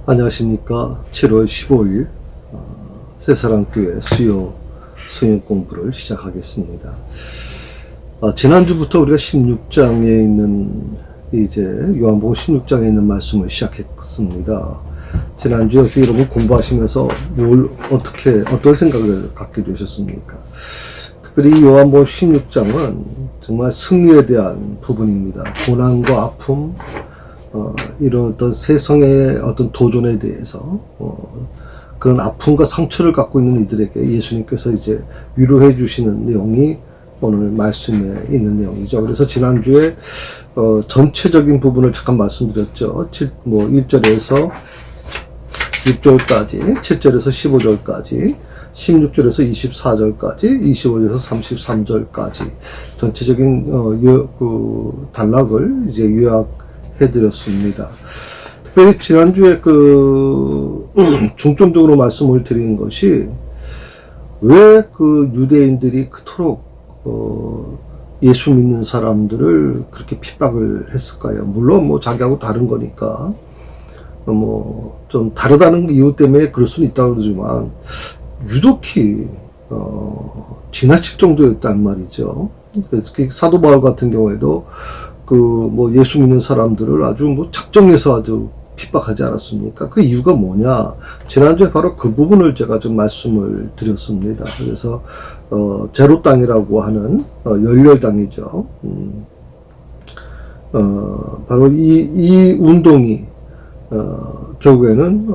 안녕하십니까. 7월 15일 새사랑교회 수요 성경 공부를 시작하겠습니다. 지난주부터 우리가 16장에 있는 요한복음 16장에 있는 말씀을 시작했습니다. 지난주에 어떻게 여러분 공부하시면서 어떤 생각을 갖게 되셨습니까? 특별히 요한복음 16장은 정말 승리에 대한 부분입니다. 고난과 아픔, 이런 어떤 세상의 어떤 도전에 대해서, 그런 아픔과 상처를 갖고 있는 이들에게 예수님께서 위로해 주시는 내용이 오늘 말씀에 있는 내용이죠. 그래서 지난주에, 전체적인 부분을 잠깐 말씀드렸죠. 1절에서 6절까지, 7절에서 15절까지, 16절에서 24절까지, 25절에서 33절까지, 전체적인, 단락을 요약해드렸습니다. 특별히 지난주에 중점적으로 말씀을 드린 것이, 왜 유대인들이 그토록, 예수 믿는 사람들을 그렇게 핍박을 했을까요? 물론 자기하고 다른 거니까, 좀 다르다는 이유 때문에 그럴 수는 있다고 그러지만, 유독히, 지나칠 정도였단 말이죠. 그래서 사도 바울 같은 경우에도, 예수 믿는 사람들을 아주 작정해서 아주 핍박하지 않았습니까? 그 이유가 뭐냐? 지난주에 바로 그 부분을 제가 좀 말씀을 드렸습니다. 그래서, 제로 땅이라고 하는, 열렬당이죠. 바로 이 운동이, 결국에는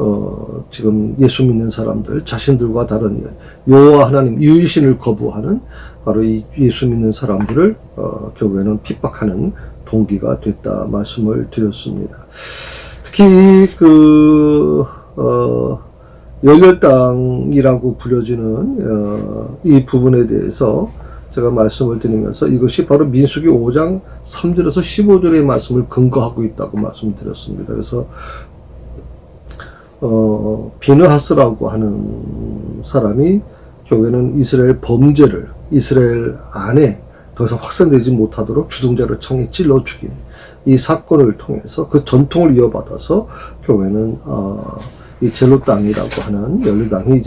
지금 예수 믿는 사람들 자신들과 다른 여호와 하나님 유일신을 거부하는 바로 이 예수 믿는 사람들을 결국에는 핍박하는 동기가 됐다 말씀을 드렸습니다. 특히 열렬당이라고 불려지는 이 부분에 대해서 제가 말씀을 드리면서 이것이 바로 민수기 5장 3절에서 15절의 말씀을 근거하고 있다고 말씀드렸습니다. 그래서 비느하스라고 하는 사람이 결국에는 이스라엘 범죄를 이스라엘 안에 더 이상 확산되지 못하도록 주동자를 창에 찔러 죽인 이 사건을 통해서 그 전통을 이어받아서 결국에는 이 젤로 땅이라고 하는 열렬당이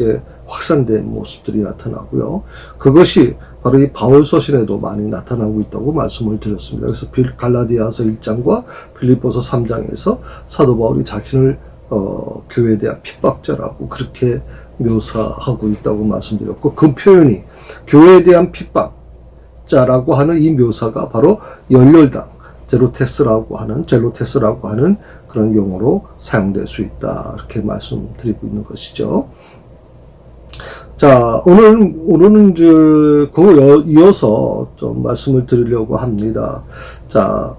확산된 모습들이 나타나고요. 그것이 바로 이 바울 서신에도 많이 나타나고 있다고 말씀을 드렸습니다. 그래서 갈라디아서 1장과 빌립보서 3장에서 사도 바울이 자신을 교회에 대한 핍박자라고 그렇게 묘사하고 있다고 말씀드렸고, 그 표현이 교회에 대한 핍박자라고 하는 이 묘사가 바로 열렬당, 젤로테스라고 하는 그런 용어로 사용될 수 있다. 이렇게 말씀드리고 있는 것이죠. 자, 오늘은 이어서 좀 말씀을 드리려고 합니다. 자,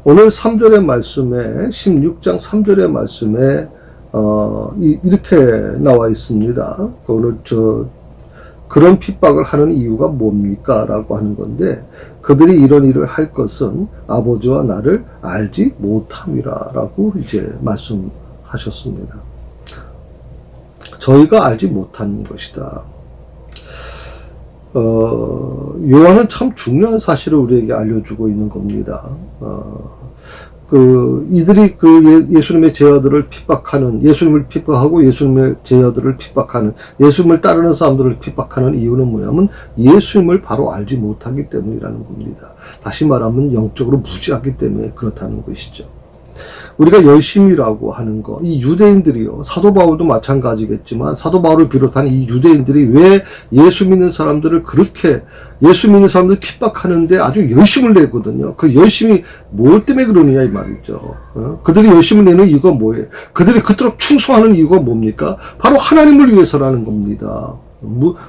오늘 3절의 말씀에, 16장 3절의 말씀에, 이렇게 나와 있습니다. 오늘 그런 핍박을 하는 이유가 뭡니까? 라고 하는 건데, 그들이 이런 일을 할 것은 아버지와 나를 알지 못함이라 라고 말씀하셨습니다. 저희가 알지 못한 것이다. 요한은 참 중요한 사실을 우리에게 알려주고 있는 겁니다. 이들이 예수님의 제자들을 핍박하는, 예수님을 핍박하고 예수님의 제자들을 핍박하는, 예수님을 따르는 사람들을 핍박하는 이유는 뭐냐면 예수님을 바로 알지 못하기 때문이라는 겁니다. 다시 말하면 영적으로 무지하기 때문에 그렇다는 것이죠. 우리가 열심이라고 하는 거, 이 유대인들이요, 사도 바울도 마찬가지겠지만 사도 바울을 비롯한 이 유대인들이 왜 예수 믿는 사람들을 그렇게 예수 믿는 사람들 핍박하는데 아주 열심을 내거든요. 그 열심이 뭘 때문에 그러느냐 이 말이죠. 그들이 열심을 내는 이유가 뭐예요? 그들이 그토록 충성하는 이유가 뭡니까? 바로 하나님을 위해서라는 겁니다.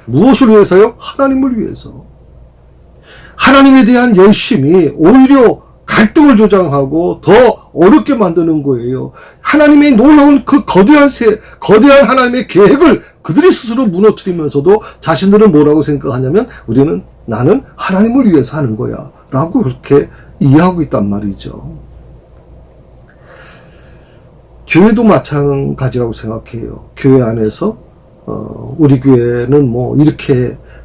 무엇을 위해서요? 하나님을 위해서. 하나님에 대한 열심이 오히려 갈등을 조장하고 더 어렵게 만드는 거예요. 하나님의 놀라운 그 거대한 하나님의 계획을 그들이 스스로 무너뜨리면서도 자신들은 뭐라고 생각하냐면 나는 하나님을 위해서 하는 거야 라고 그렇게 이해하고 있단 말이죠. 교회도 마찬가지라고 생각해요. 교회 안에서 우리 교회는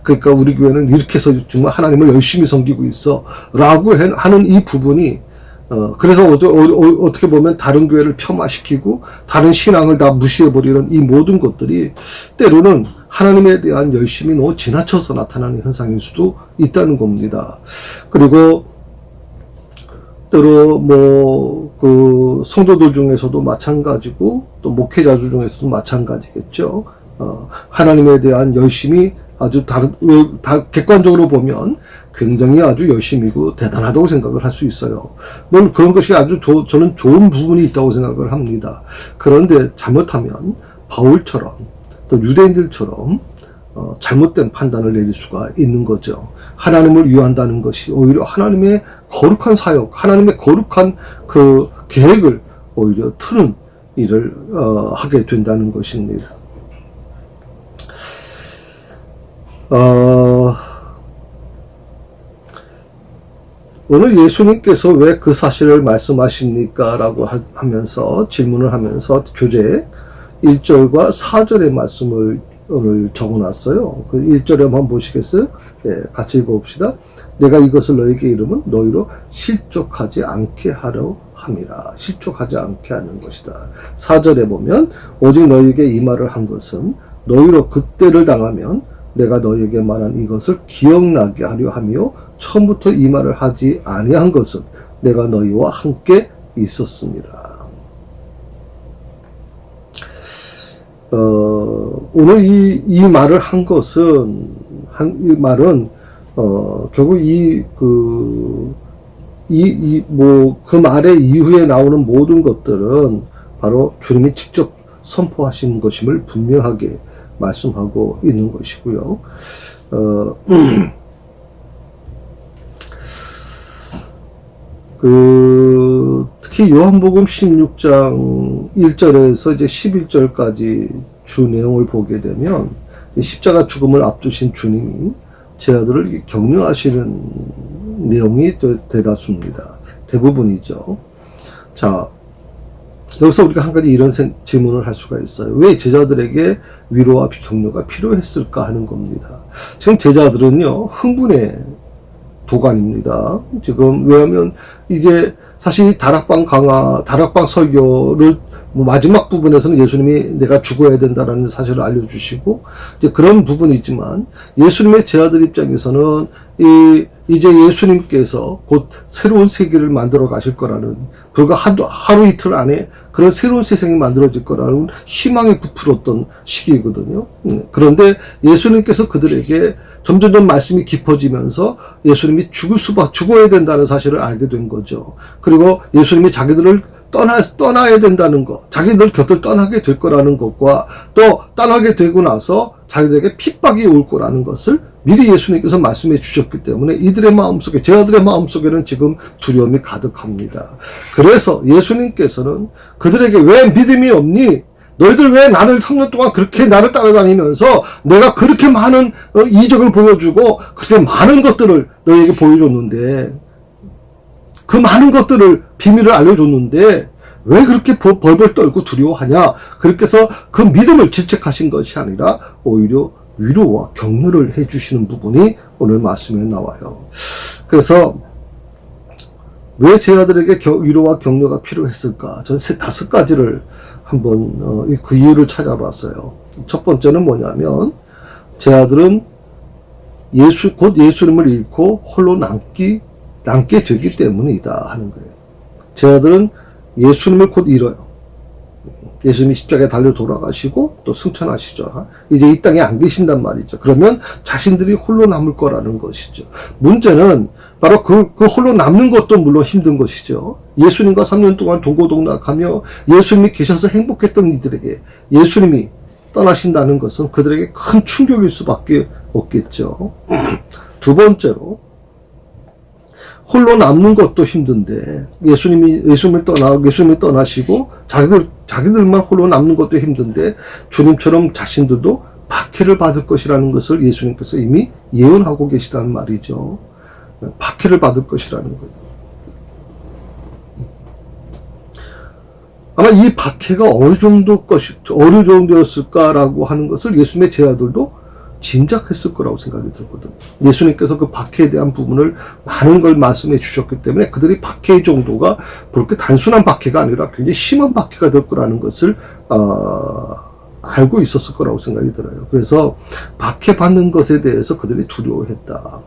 그러니까 우리 교회는 이렇게 해서 정말 하나님을 열심히 섬기고 있어 라고 하는 이 부분이 그래서 어떻게 보면 다른 교회를 폄하시키고 다른 신앙을 다 무시해버리는 이 모든 것들이 때로는 하나님에 대한 열심이 너무 지나쳐서 나타나는 현상일 수도 있다는 겁니다. 그리고 때로 성도들 중에서도 마찬가지고 또 목회자 중에서도 마찬가지겠죠. 하나님에 대한 열심이 아주 객관적으로 보면 굉장히 아주 열심이고 대단하다고 생각을 할 수 있어요. 물론 그런 것이 저는 좋은 부분이 있다고 생각을 합니다. 그런데 잘못하면 바울처럼 또 유대인들처럼 잘못된 판단을 내릴 수가 있는 거죠. 하나님을 위한다는 것이 오히려 하나님의 거룩한 사역, 하나님의 거룩한 그 계획을 오히려 트는 일을 하게 된다는 것입니다. 오늘 예수님께서 왜 그 사실을 말씀하십니까? 라고 하면서 질문을 하면서 교재 1절과 4절의 말씀을 오늘 적어놨어요. 그 1절에 한번 보시겠어요? 예, 같이 읽어봅시다. 내가 이것을 너에게 이르면 너희로 실족하지 않게 하려 함이라. 실족하지 않게 하는 것이다. 4절에 보면 오직 너희에게 이 말을 한 것은 너희로 그때를 당하면 내가 너희에게 말한 이것을 기억나게 하려 하며 처음부터 이 말을 하지 아니한 것은 내가 너희와 함께 있었습니다. 오늘 이 말을 한 것은 이 말은 결국 그 말의 이후에 나오는 모든 것들은 바로 주님이 직접 선포하신 것임을 분명하게 말씀하고 있는 것이고요. 특히 요한복음 16장 1절에서 이제 11절까지 주 내용을 보게 되면 십자가 죽음을 앞두신 주님이 제 아들을 격려하시는 내용이 대다수입니다. 대부분이죠. 자, 여기서 우리가 한 가지 이런 질문을 할 수가 있어요. 왜 제자들에게 위로와 격려가 필요했을까 하는 겁니다. 지금 제자들은요, 흥분의 도가니입니다. 지금 왜냐하면 이제 사실 다락방 설교를 마지막 부분에서는 예수님이 내가 죽어야 된다라는 사실을 알려주시고 이제 그런 부분이 있지만 예수님의 제자들 입장에서는 이제 예수님께서 곧 새로운 세계를 만들어 가실 거라는 불과 하루 이틀 안에 그런 새로운 세상이 만들어질 거라는 희망에 부풀었던 시기이거든요. 그런데 예수님께서 그들에게 점점 말씀이 깊어지면서 예수님이 죽어야 된다는 사실을 알게 된 거죠. 그리고 예수님이 자기들을 떠나야 된다는 것, 자기들 곁을 떠나게 될 거라는 것과 또 떠나게 되고 나서 자기들에게 핍박이 올 거라는 것을 미리 예수님께서 말씀해 주셨기 때문에 이들의 마음속에, 제자들의 마음속에는 지금 두려움이 가득합니다. 그래서 예수님께서는 그들에게 왜 믿음이 없니? 너희들 왜 나를 3년 동안 그렇게 나를 따라다니면서 내가 그렇게 많은 이적을 보여주고 그렇게 많은 것들을 너희에게 보여줬는데 그 많은 것들을 비밀을 알려줬는데 왜 그렇게 벌벌 떨고 두려워하냐? 그렇게 해서 그 믿음을 질책하신 것이 아니라 오히려 위로와 격려를 해주시는 부분이 오늘 말씀에 나와요. 그래서 왜 제자들에게 위로와 격려가 필요했을까? 전 5가지를 한번 그 이유를 찾아봤어요. 첫 번째는 뭐냐면 제자들은 곧 예수님을 잃고 홀로 남게 되기 때문이다 하는 거예요. 제자들은 예수님을 곧 잃어요. 예수님이 십자가에 달려 돌아가시고 또 승천하시죠. 이제 이 땅에 안 계신단 말이죠. 그러면 자신들이 홀로 남을 거라는 것이죠. 문제는 바로 그 홀로 남는 것도 물론 힘든 것이죠. 예수님과 3년 동안 동고동락하며 예수님이 계셔서 행복했던 이들에게 예수님이 떠나신다는 것은 그들에게 큰 충격일 수밖에 없겠죠. 두 번째로 홀로 남는 것도 힘든데 예수님이 떠나시고 자기들만 홀로 남는 것도 힘든데 주님처럼 자신들도 박해를 받을 것이라는 것을 예수님께서 이미 예언하고 계시다는 말이죠. 박해를 받을 것이라는 거예요. 아마 이 박해가 어느 정도였을까라고 하는 것을 예수님의 제자들도 짐작했을 거라고 생각이 들거든요. 예수님께서 그 박해에 대한 부분을 많은 걸 말씀해 주셨기 때문에 그들이 박해의 정도가 그렇게 단순한 박해가 아니라 굉장히 심한 박해가 될 거라는 것을 알고 있었을 거라고 생각이 들어요. 그래서 박해받는 것에 대해서 그들이 두려워했다.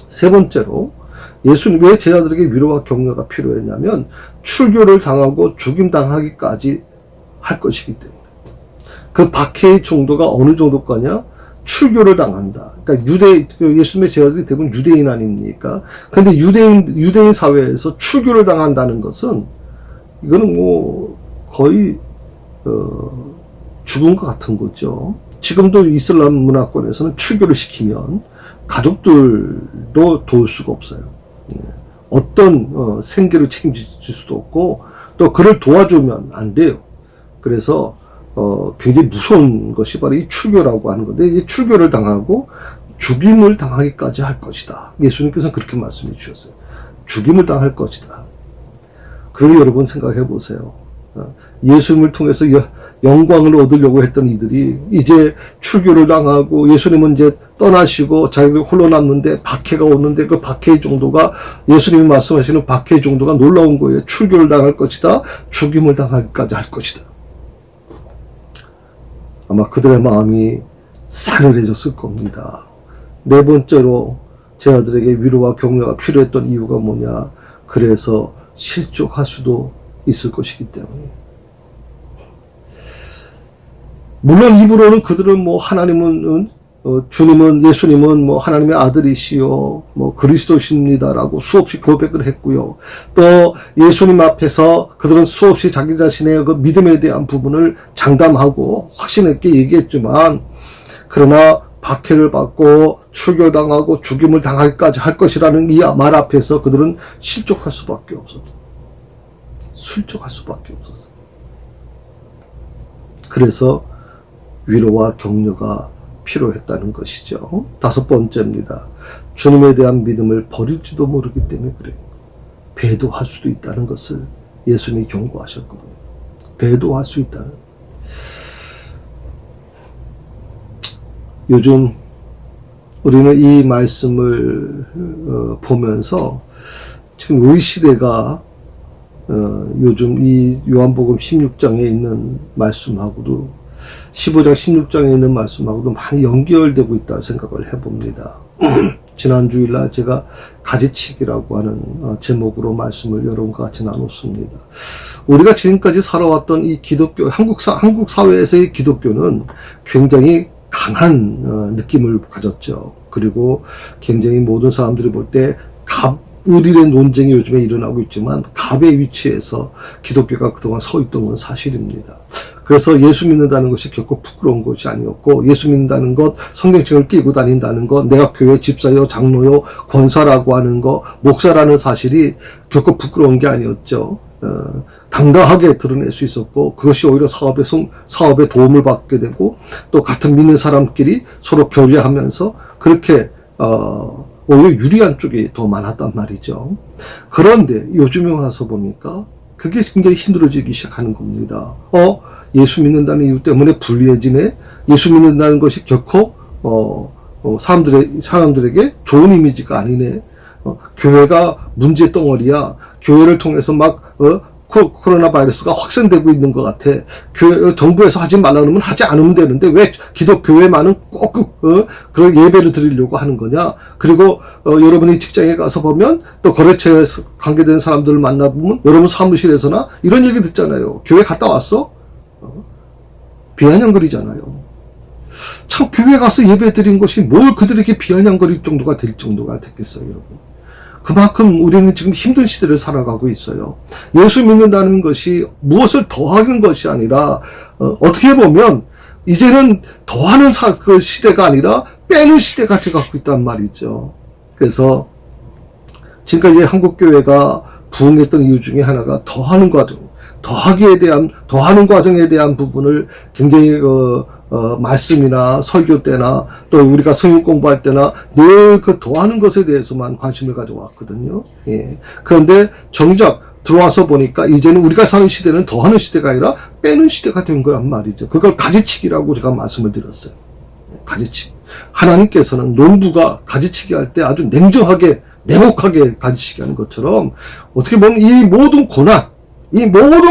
세 번째로 예수님 왜 제자들에게 위로와 격려가 필요했냐면 출교를 당하고 죽임당하기까지 할 것이기 때문에 그 박해의 정도가 어느 정도 거냐? 출교를 당한다. 그러니까 예수님의 제자들이 대부분 유대인 아닙니까? 그런데 유대인 사회에서 출교를 당한다는 것은 이거는 뭐 거의 죽은 것 같은 거죠. 지금도 이슬람 문화권에서는 출교를 시키면 가족들도 도울 수가 없어요. 어떤 생계를 책임질 수도 없고 또 그를 도와주면 안 돼요. 그래서 굉장히 무서운 것이 바로 이 출교라고 하는 건데 이 출교를 당하고 죽임을 당하기까지 할 것이다. 예수님께서는 그렇게 말씀해 주셨어요. 죽임을 당할 것이다. 그러니 여러분 생각해 보세요. 예수님을 통해서 영광을 얻으려고 했던 이들이 이제 출교를 당하고 예수님은 이제 떠나시고 자기들 홀로 남는데 박해가 오는데 그 박해의 정도가 예수님이 말씀하시는 박해의 정도가 놀라운 거예요. 출교를 당할 것이다. 죽임을 당하기까지 할 것이다. 아마 그들의 마음이 싸늘해졌을 겁니다. 네 번째로 제자들에게 위로와 격려가 필요했던 이유가 뭐냐? 그래서 실족할 수도 있을 것이기 때문에. 물론 입으로는 그들은 뭐 하나님은 주님은 예수님은 뭐 하나님의 아들이시요 뭐 그리스도십니다라고 수없이 고백을 했고요. 또 예수님 앞에서 그들은 수없이 자기 자신의 그 믿음에 대한 부분을 장담하고 확신 있게 얘기했지만 그러나 박해를 받고 출교당하고 죽임을 당하기까지 할 것이라는 이 말 앞에서 그들은 실족할 수밖에 없었다. 실족할 수밖에 없었어. 그래서 위로와 격려가 필요했다는 것이죠. 다섯 번째입니다. 주님에 대한 믿음을 버릴지도 모르기 때문에 그래요. 배도할 수도 있다는 것을 예수님이 경고하셨거든요. 배도할 수 있다는. 요즘 우리는 이 말씀을 보면서 지금 우리 시대가 요즘 이 요한복음 16장에 있는 말씀하고도 15장 16장에 있는 말씀하고도 많이 연결되고 있다고 생각을 해봅니다. 지난 주일날 제가 가지치기라고 하는 제목으로 말씀을 여러분과 같이 나눴습니다. 우리가 지금까지 살아왔던 이 기독교, 한국 사회에서의 기독교는 굉장히 강한 느낌을 가졌죠. 그리고 굉장히 모든 사람들이 볼 때 을의 논쟁이 요즘에 일어나고 있지만 갑의 위치에서 기독교가 그동안 서 있던 건 사실입니다. 그래서 예수 믿는다는 것이 결코 부끄러운 것이 아니었고 예수 믿는다는 것, 성경책을 끼고 다닌다는 것, 내가 교회 집사요, 장로요, 권사라고 하는 것, 목사라는 사실이 결코 부끄러운 게 아니었죠. 당당하게 드러낼 수 있었고 그것이 오히려 사업에 도움을 받게 되고 또 같은 믿는 사람끼리 서로 교류하면서 그렇게 오히려 유리한 쪽이 더 많았단 말이죠. 그런데 요즘에 와서 보니까 그게 굉장히 힘들어지기 시작하는 겁니다. 예수 믿는다는 이유 때문에 불리해지네. 예수 믿는다는 것이 결코 사람들에게 좋은 이미지가 아니네. 교회가 문제 덩어리야. 교회를 통해서 막 코로나 바이러스가 확산되고 있는 것 같아. 정부에서 하지 말라면 하지 않으면 되는데 왜 기독교회만은 꼭 그런 예배를 드리려고 하는 거냐. 그리고 여러분이 직장에 가서 보면 또 거래처에 관계된 사람들을 만나보면 여러분 사무실에서나 이런 얘기 듣잖아요. 교회 갔다 왔어? 비아냥거리잖아요. 참 교회 가서 예배 드린 것이 뭘 그들에게 비아냥거릴 정도가 될 정도가 됐겠어요, 여러분. 그만큼 우리는 지금 힘든 시대를 살아가고 있어요. 예수 믿는다는 것이 무엇을 더하는 것이 아니라 어떻게 보면 이제는 더하는 그 시대가 아니라 빼는 시대가 되어가고 있단 말이죠. 그래서 지금까지 한국교회가 부흥했던 이유 중에 하나가 더하는 과정, 더하는 과정에 대한 부분을 굉장히 말씀이나 설교 때나 또 우리가 성경 공부할 때나 늘 그 더하는 것에 대해서만 관심을 가져왔거든요. 예. 그런데 정작 들어와서 보니까 이제는 우리가 사는 시대는 더하는 시대가 아니라 빼는 시대가 된 거란 말이죠. 그걸 가지치기라고 제가 말씀을 드렸어요. 하나님께서는 농부가 가지치기 할 때 아주 냉정하게, 냉혹하게 가지치기 하는 것처럼 어떻게 보면 이 모든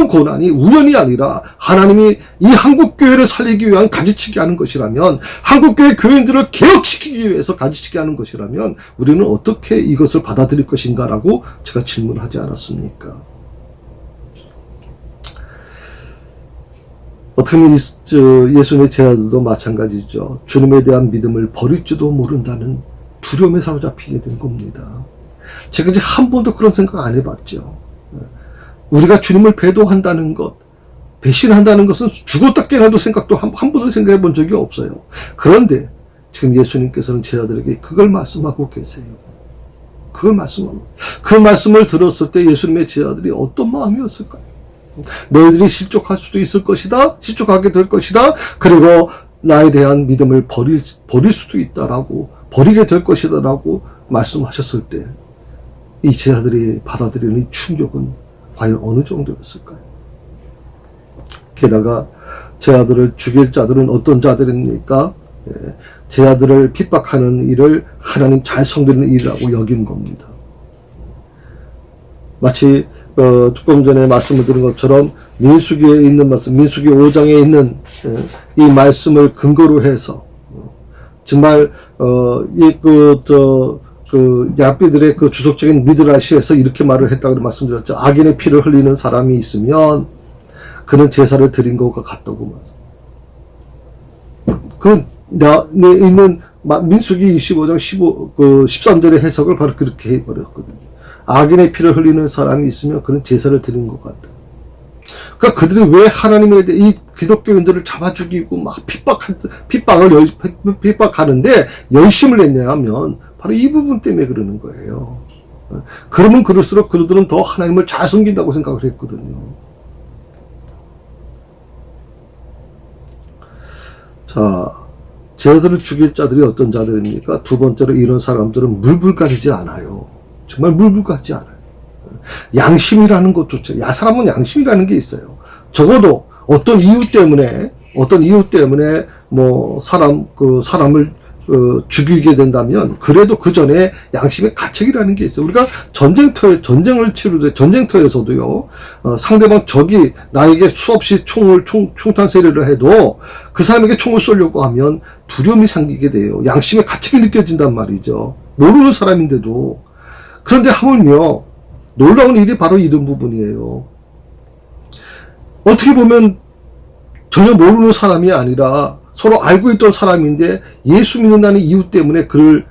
고난이 우연이 아니라 하나님이 이 한국교회를 살리기 위한 가지치기 하는 것이라면, 한국교회 교인들을 개혁시키기 위해서 가지치기 하는 것이라면 우리는 어떻게 이것을 받아들일 것인가라고 제가 질문하지 않았습니까? 어떻게 보면 예수님의 제자들도 마찬가지죠. 주님에 대한 믿음을 버릴지도 모른다는 두려움에 사로잡히게 된 겁니다. 제가 이제 한 번도 그런 생각 안 해봤죠. 우리가 주님을 배도한다는 것, 배신한다는 것은 죽었다 깨어나도 생각도 한 번도 생각해 본 적이 없어요. 그런데 지금 예수님께서는 제자들에게 그걸 말씀하고 계세요. 그 말씀을 들었을 때 예수님의 제자들이 어떤 마음이었을까요? 너희들이 실족할 수도 있을 것이다. 실족하게 될 것이다. 그리고 나에 대한 믿음을 버릴 수도 있다라고, 버리게 될 것이다라고 말씀하셨을 때 이 제자들이 받아들이는 이 충격은 과연 어느 정도였을까요? 게다가 제자들을 죽일 자들은 어떤 자들입니까? 제자들을 핍박하는 일을 하나님 잘 섬기는 일이라고 여긴 겁니다. 마치 조금 전에 말씀을 드린 것처럼 민수기에 있는 말씀, 민수기 5장에 있는 이 말씀을 근거로 해서 정말 야삐들의 그 주석적인 미드라시에서 이렇게 말을 했다고 말씀드렸죠. 악인의 피를 흘리는 사람이 있으면 그는 제사를 드린 것과 같다고 말씀. 있는 민수기 25장 13절의 해석을 바로 그렇게 해버렸거든요. 악인의 피를 흘리는 사람이 있으면 그는 제사를 드린 것 같다. 그러니까 그들이 왜 하나님에 대해 이 기독교인들을 잡아 죽이고 막 핍박하는데 열심을 냈냐 하면 바로 이 부분 때문에 그러는 거예요. 그러면 그럴수록 그들은 더 하나님을 잘 섬긴다고 생각을 했거든요. 자, 제자들을 죽일 자들이 어떤 자들입니까? 두 번째로 이런 사람들은 물불 가리지 않아요. 정말 물불 가리지 않아요. 양심이라는 것조차, 사람은 양심이라는 게 있어요. 적어도 어떤 이유 때문에 사람을 죽이게 된다면 그래도 그 전에 양심의 가책이라는 게 있어요. 우리가 전쟁을 치르되 전쟁터에서도요, 상대방 적이 나에게 수없이 총탄 세례를 해도 그 사람에게 총을 쏘려고 하면 두려움이 생기게 돼요. 양심의 가책이 느껴진단 말이죠. 모르는 사람인데도. 그런데 하물며 놀라운 일이 바로 이런 부분이에요. 어떻게 보면 전혀 모르는 사람이 아니라 서로 알고 있던 사람인데 예수 믿는다는 이유 때문에 그를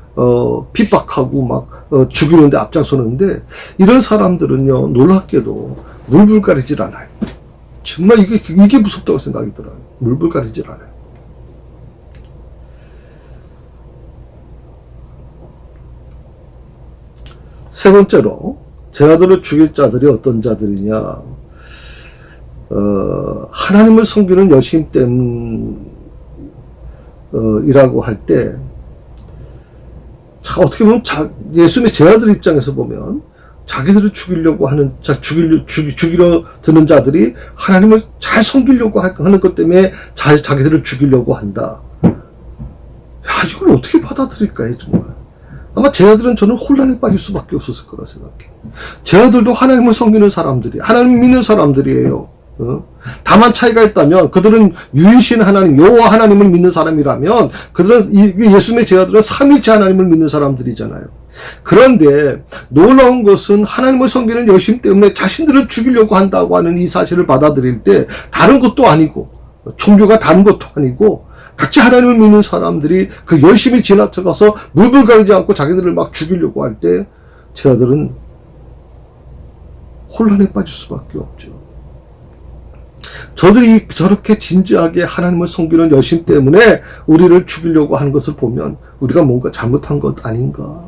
핍박하고 막 죽이는데 앞장서는데, 이런 사람들은요, 놀랍게도 물불 가리질 않아요. 정말 이게 무섭다고 생각이 들어요. 물불 가리질 않아요. 세 번째로 제자들을 죽일 자들이 어떤 자들이냐? 하나님을 섬기는 열심 때문이라고 할 때, 어떻게 보면 예수님의 제자들 입장에서 보면 자기들을 죽이려고 하는, 죽이려 드는 자들이 하나님을 잘 섬기려고 하는 것 때문에 자기들을 죽이려고 한다. 이걸 어떻게 받아들일까요, 정말? 아마 제자들은 저는 혼란에 빠질 수밖에 없었을 거라 생각해요. 제자들도 하나님을 섬기는 사람들이, 하나님 믿는 사람들이에요. 다만 차이가 있다면, 그들은 유일신 하나님, 여호와 하나님을 믿는 사람이라면, 그들은, 예수님의 제자들은 삼위일체 하나님을 믿는 사람들이잖아요. 그런데 놀라운 것은 하나님을 섬기는 열심 때문에 자신들을 죽이려고 한다고 하는 이 사실을 받아들일 때, 다른 것도 아니고, 종교가 다른 것도 아니고, 각자 하나님을 믿는 사람들이 그 열심히 지나쳐가서 물불 가리지 않고 자기들을 막 죽이려고 할 때, 제자들은 혼란에 빠질 수밖에 없죠. 저들이 저렇게 진지하게 하나님을 섬기는 열심 때문에 우리를 죽이려고 하는 것을 보면 우리가 뭔가 잘못한 것 아닌가?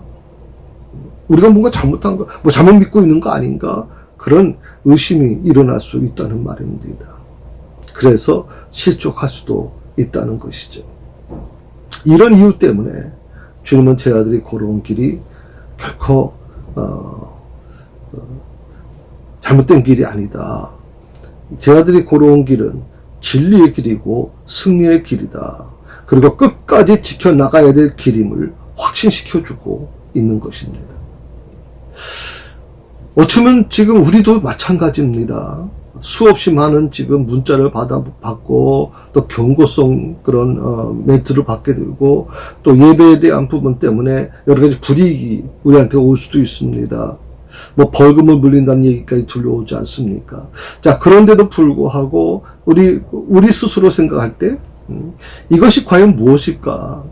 우리가 뭔가 잘못한 거, 잘못 믿고 있는 거 아닌가? 그런 의심이 일어날 수 있다는 말입니다. 그래서 실족할 수도 있다는 것이죠. 이런 이유 때문에 주님은 제자들이 걸어온 길이 결코 잘못된 길이 아니다. 제자들이 걸어온 길은 진리의 길이고 승리의 길이다. 그리고 끝까지 지켜나가야 될 길임을 확신시켜주고 있는 것입니다. 어쩌면 지금 우리도 마찬가지입니다. 수없이 많은 지금 문자를 받고 또 경고성 그런 멘트를 받게 되고 또 예배에 대한 부분 때문에 여러 가지 불이익이 우리한테 올 수도 있습니다. 뭐 벌금을 물린다는 얘기까지 들려오지 않습니까? 자, 그런데도 불구하고 우리 스스로 생각할 때 이것이 과연 무엇일까?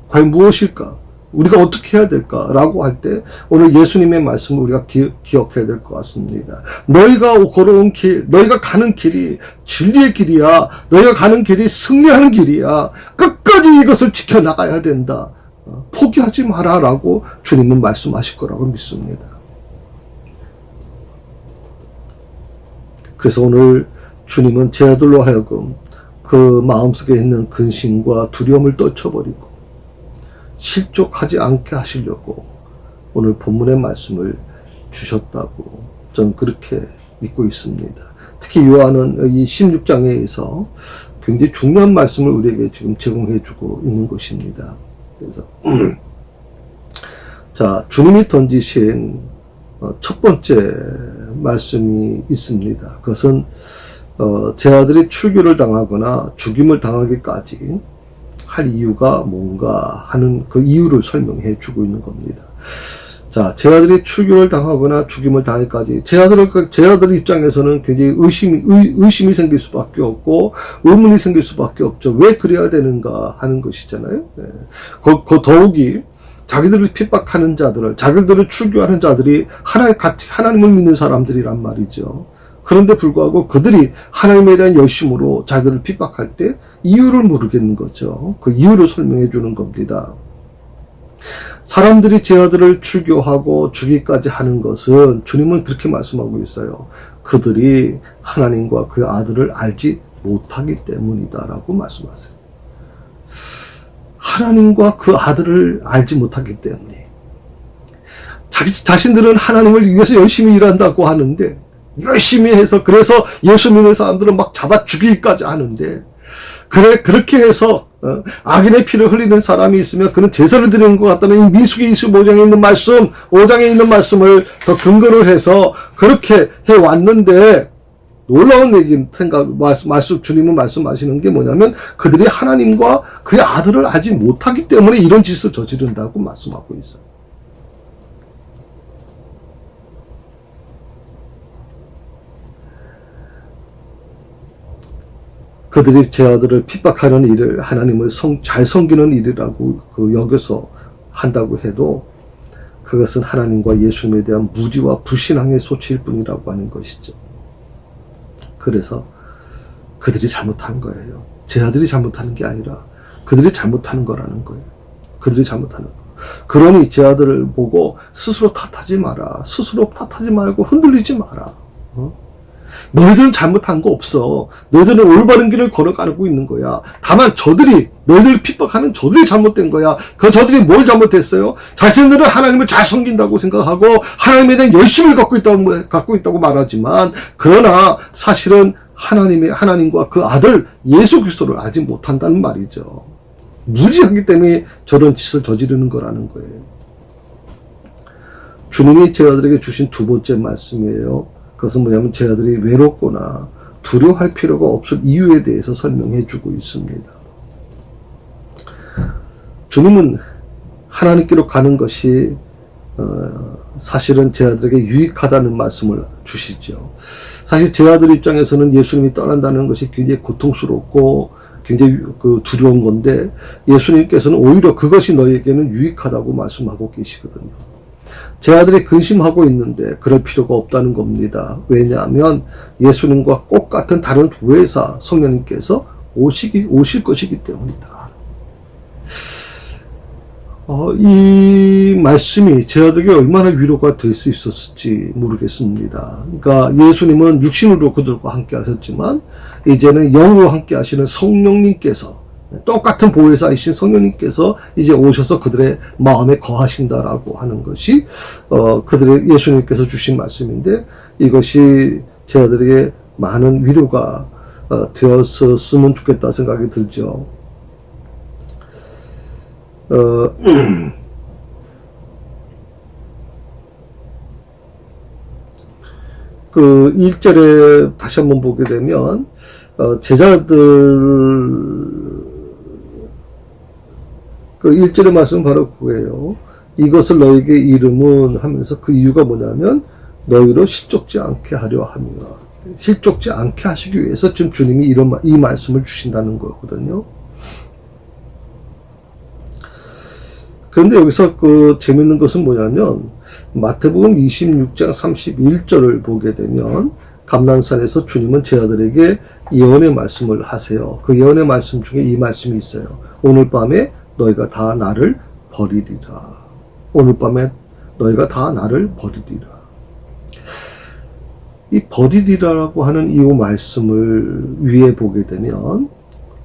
과연 무엇일까? 우리가 어떻게 해야 될까라고 할 때 오늘 예수님의 말씀을 우리가 기억해야 될 것 같습니다. 너희가 걸어온 길, 너희가 가는 길이 진리의 길이야. 너희가 가는 길이 승리하는 길이야. 끝까지 이것을 지켜나가야 된다. 포기하지 마라 라고 주님은 말씀하실 거라고 믿습니다. 그래서 오늘 주님은 제 아들로 하여금 그 마음속에 있는 근심과 두려움을 떨쳐버리고 실족하지 않게 하시려고 오늘 본문의 말씀을 주셨다고 저는 그렇게 믿고 있습니다. 특히 요한은 이 16장에서 굉장히 중요한 말씀을 우리에게 지금 제공해 주고 있는 것입니다. 그래서 자, 주님이 던지신 첫 번째 말씀이 있습니다. 그것은 제 아들이 출교를 당하거나 죽임을 당하기까지 할 이유가 뭔가 하는 그 이유를 설명해 주고 있는 겁니다. 자, 제 아들이 출교를 당하거나 죽임을 당하기까지 제 아들 입장에서는 굉장히 의심이 생길 수밖에 없고 의문이 생길 수밖에 없죠. 왜 그래야 되는가 하는 것이잖아요. 네. 더욱이 자기들을 핍박하는 자들을, 자기들을 출교하는 자들이 하나님을 믿는 사람들이란 말이죠. 그런데 불구하고 그들이 하나님에 대한 열심으로 자기들을 핍박할 때 이유를 모르겠는 거죠. 그 이유를 설명해 주는 겁니다. 사람들이 제 아들을 출교하고 죽이기까지 하는 것은 주님은 그렇게 말씀하고 있어요. 그들이 하나님과 그 아들을 알지 못하기 때문이다라고 말씀하세요. 하나님과 그 아들을 알지 못하기 때문에 자기 자신들은 하나님을 위해서 열심히 일한다고 하는데 열심히 해서 그래서 예수 믿는 사람들은 막 잡아 죽이기까지 하는데 그렇게 해서 악인의 피를 흘리는 사람이 있으면 그는 제사를 드리는 것 같다는 이 민수기 25장에 있는 말씀 5장에 있는 말씀을 더 근거를 해서 그렇게 해왔는데 놀라운 얘기 말씀 주님은 말씀하시는 게 뭐냐면 그들이 하나님과 그의 아들을 알지 못하기 때문에 이런 짓을 저지른다고 말씀하고 있어요. 그들이 제 아들을 핍박하는 일을 하나님을 잘 섬기는 일이라고 여겨서 한다고 해도 그것은 하나님과 예수님에 대한 무지와 불신앙의 소치일 뿐이라고 하는 것이죠. 그래서 그들이 잘못한 거예요. 제 아들이 잘못하는 게 아니라 그들이 잘못하는 거라는 거예요. 그들이 잘못하는 거. 그러니 제 아들을 보고 스스로 탓하지 마라. 스스로 탓하지 말고 흔들리지 마라. 너희들은 잘못한 거 없어. 너희들은 올바른 길을 걸어가고 있는 거야. 다만 너희들을 핍박하는 저들이 잘못된 거야. 저들이 뭘 잘못했어요? 자신들은 하나님을 잘 섬긴다고 생각하고 하나님에 대한 열심을 갖고 있다고 말하지만 그러나 사실은 하나님과 그 아들 예수 그리스도를 알지 못한다는 말이죠. 무지하기 때문에 저런 짓을 저지르는 거라는 거예요. 주님이 제 아들에게 주신 두 번째 말씀이에요. 그것은 뭐냐면 제 아들이 외롭거나 두려워할 필요가 없을 이유에 대해서 설명해 주고 있습니다. 주님은 하나님께로 가는 것이 사실은 제 아들에게 유익하다는 말씀을 주시죠. 사실 제 아들 입장에서는 예수님이 떠난다는 것이 굉장히 고통스럽고 굉장히 두려운 건데 예수님께서는 오히려 그것이 너에게는 유익하다고 말씀하고 계시거든요. 제 아들이 근심하고 있는데 그럴 필요가 없다는 겁니다. 왜냐하면 예수님과 똑같은 다른 보혜사 성령님께서 오실 것이기 때문이다. 이 말씀이 제 아들에게 얼마나 위로가 될 수 있었을지 모르겠습니다. 그러니까 예수님은 육신으로 그들과 함께 하셨지만 이제는 영으로 함께 하시는 성령님께서 똑같은 보혜사이신 성령님께서 이제 오셔서 그들의 마음에 거하신다라고 하는 것이 그들의 예수님께서 주신 말씀인데 이것이 제 아들에게 많은 위로가 되었으면 좋겠다 생각이 들죠. 그 1절에 다시 한번 보게 되면 제자들 그 1절의 말씀은 바로 그거예요. 이것을 너에게 이름은 하면서 그 이유가 뭐냐면 너희로 실족지 않게 하려 함이라. 실족지 않게 하시기 위해서 지금 주님이 이 말씀을 주신다는 거거든요. 그런데 여기서 그 재밌는 것은 뭐냐면 마태복음 26장 31절을 보게 되면 감난산에서 주님은 제자들에게 예언의 말씀을 하세요. 그 예언의 말씀 중에 이 말씀이 있어요. 오늘 밤에 너희가 다 나를 버리리라. 오늘 밤에 너희가 다 나를 버리리라. 이 버리리라라고 하는 이 말씀을 위에 보게 되면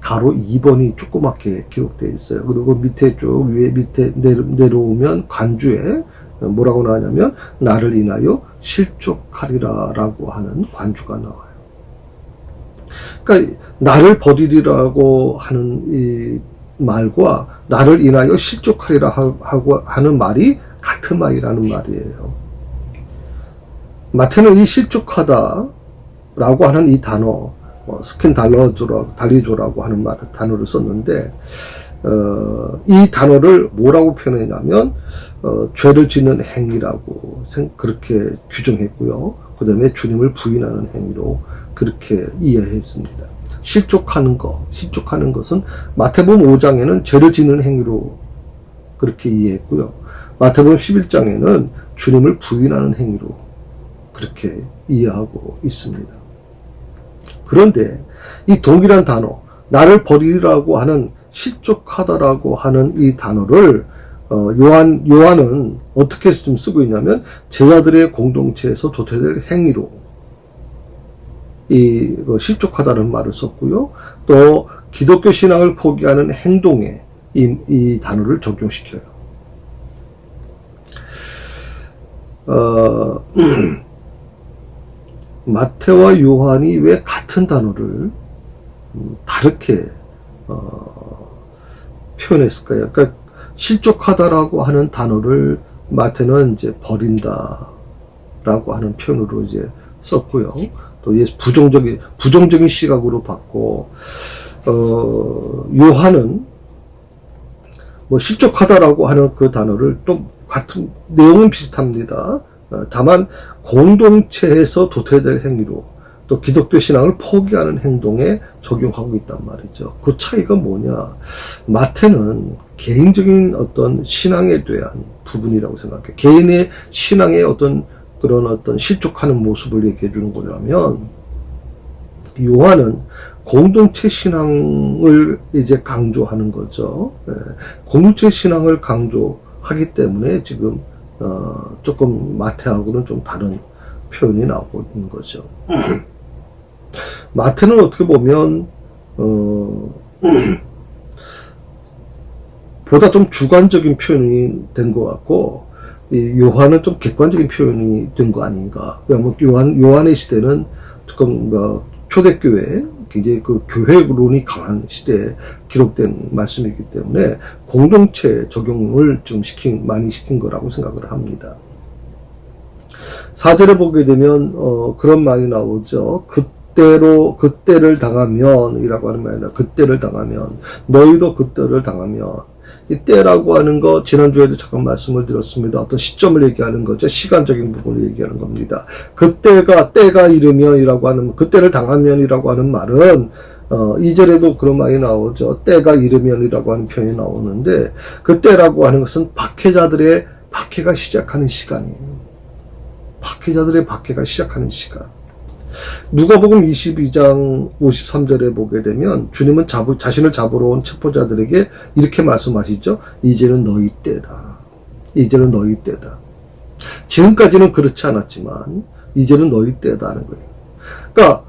가로 2번이 조그맣게 기록되어 있어요. 그리고 밑에 쭉 위에 밑에 내려오면 관주에 뭐라고 나오냐면 나를 인하여 실족하리라 라고 하는 관주가 나와요. 그러니까 나를 버리리라고 하는 이 말과 나를 인하여 실족하리라 하고 하는 말이 같은 말이라는 말이에요. 마태는 이 실족하다 라고 하는 이 단어 달리조라고 하는 단어를 썼는데 이 단어를 뭐라고 표현했냐면 죄를 짓는 행위라고 그렇게 규정했고요. 그 다음에 주님을 부인하는 행위로 그렇게 이해했습니다. 실족하는 것은 마태복음 5장에는 죄를 짓는 행위로 그렇게 이해했고요. 마태복음 11장에는 주님을 부인하는 행위로 그렇게 이해하고 있습니다. 그런데 이 동일한 단어, 나를 버리라고 하는 실족하다라고 하는 이 단어를 요한은 어떻게 좀 쓰고 있냐면 제자들의 공동체에서 도태될 행위로 이 실족하다는 말을 썼고요. 또 기독교 신앙을 포기하는 행동에 이 단어를 적용시켜요. 마태와 요한이 왜 같은 단어를 다르게 표현했을까요? 그러니까 실족하다라고 하는 단어를 마태는 이제 버린다라고 하는 표현으로 이제 썼고요. 또 부정적인 시각으로 봤고, 요한은 뭐 실족하다라고 하는 그 단어를 또 같은 내용은 비슷합니다. 다만 공동체에서 도태될 행위로 또 기독교 신앙을 포기하는 행동에 적용하고 있단 말이죠. 그 차이가 뭐냐? 마태는 개인적인 어떤 신앙에 대한 부분이라고 생각해. 개인의 신앙의 그런 실족하는 모습을 얘기해 주는 거라면, 요한은 공동체 신앙을 이제 강조하는 거죠. 공동체 신앙을 강조하기 때문에 지금 조금 마태하고는 좀 다른 표현이 나오고 있는 거죠. 마태는 어떻게 보면 보다 좀 주관적인 표현이 된 것 같고, 이 요한은 좀 객관적인 표현이 된 거 아닌가. 왜냐하면 요한의 시대는 조금 초대교회, 굉장히 그 교회론이 강한 시대에 기록된 말씀이기 때문에 공동체 적용을 좀 많이 시킨 거라고 생각을 합니다. 4절에 보게 되면 그런 말이 나오죠. 그때를 당하면 이라고 하는 말이 아니라 그때를 당하면, 너희도 그때를 당하면. 이 때라고 하는 거 지난주에도 잠깐 말씀을 드렸습니다. 어떤 시점을 얘기하는 거죠. 시간적인 부분을 얘기하는 겁니다. 때가 이르면이라고 하는, 그때를 당하면이라고 하는 말은 2절에도 그런 말이 나오죠. 때가 이르면이라고 하는 표현이 나오는데, 그때라고 하는 것은 박해자들의 박해가 시작하는 시간이에요. 박해자들의 박해가 시작하는 시간. 누가복음 22장 53절에 보게 되면 주님은 자신을 잡으러 온 체포자들에게 이렇게 말씀하시죠. 이제는 너희 때다. 이제는 너희 때다. 지금까지는 그렇지 않았지만 이제는 너희 때다 하는 거예요. 그러니까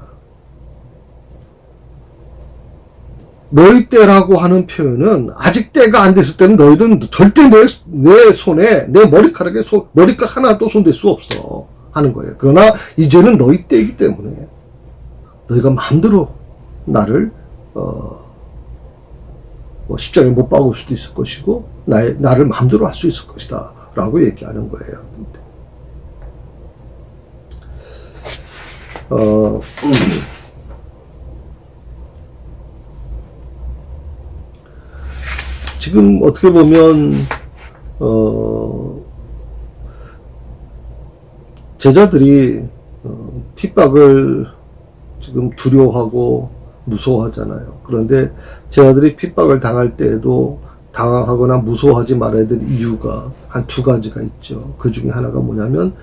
너희 때라고 하는 표현은 아직 때가 안 됐을 때는 너희들은 절대 내 손에, 내 머리카락에 머리카락 하나도 손댈 수 없어 하는 거예요. 그러나 이제는 너희 때이기 때문에 너희가 마음대로 나를 뭐 십자가에 못 박을 수도 있을 것이고 나를 마음대로 할 수 있을 것이다 라고 얘기하는 거예요. 지금 어떻게 보면 제자들이 핍박을 지금 두려워하고 무서워하잖아요. 그런데 제자들이 핍박을 당할 때에도 당하거나 무서워하지 말아야 될 이유가 한 두 가지가 있죠. 그 중에 하나가 뭐냐면